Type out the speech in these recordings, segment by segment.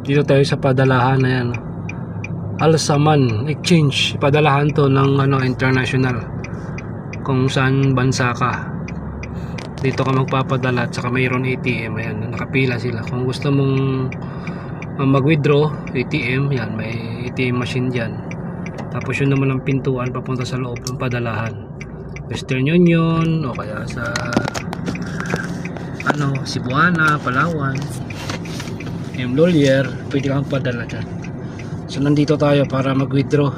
Dito tayo sa padalahan na yan. Alsaman Exchange. Padalahan to ng international. Kung saan bansa ka, dito ka magpapadala at saka mayroon ATM. Ayan, nakapila sila. Kung gusto mong mag-withdraw ATM, yan, may ATM machine dyan. Tapos yun naman ang pintuan papunta sa loob ng padalahan. Western Union o kaya sa Cebuana, Palawan, Lolier, pwede kang padala dyan. So nandito tayo para mag-withdraw.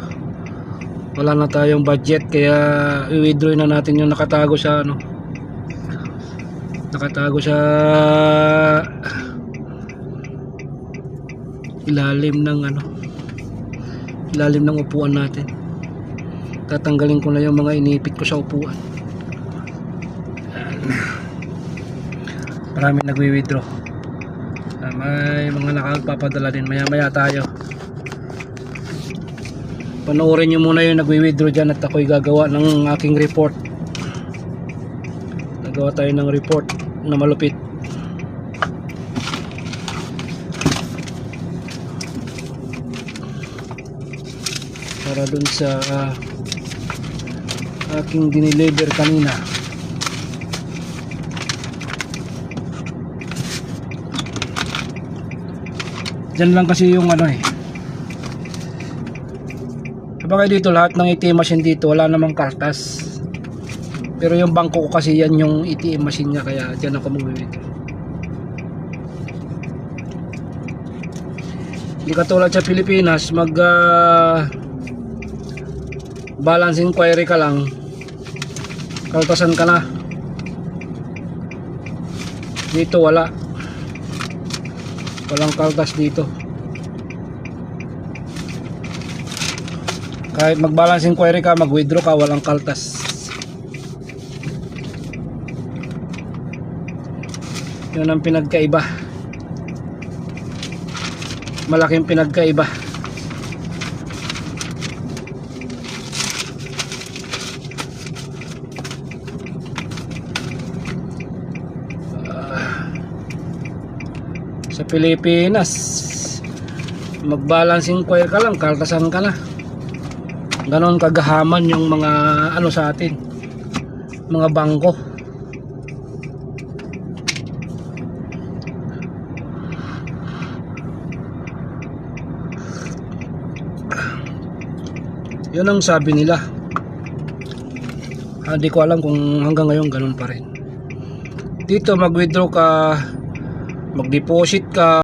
Wala na tayong budget, kaya i-withdraw na natin yung nakatago sa ilalim ng upuan natin. Tatanggalin ko na yung mga inipit ko sa upuan. Marami nagwi-withdraw. May mga nakapagpapadala din. Maya tayo panoorin nyo muna yung nagwi-withdraw dyan at ako'y gagawa ng aking report. Gagawa tayo ng report na malupit. Para dun sa aking dineliver kanina. Diyan lang kasi yung Sabagay dito lahat ng ATM machine dito wala namang kartas. Pero yung bangko ko kasi yan yung ATM machine niya, kaya diyan ako mag-withdraw. Hindi katulad sa Pilipinas, balance inquiry ka lang, kaltasan ka na. Dito walang kaltas dito. Kahit mag-balance inquiry ka, mag-withdraw ka, walang kaltas. Yun ang pinagkaiba. Malaking pinagkaiba. Sa Pilipinas, mag-balance inquiry ka lang, kaltasan ka na. Ganon kagahaman yung mga sa atin, mga bangko. Yun ang sabi nila. Hindi ko alam kung hanggang ngayon ganon pa rin. Dito mag-withdraw ka, mag-deposit ka,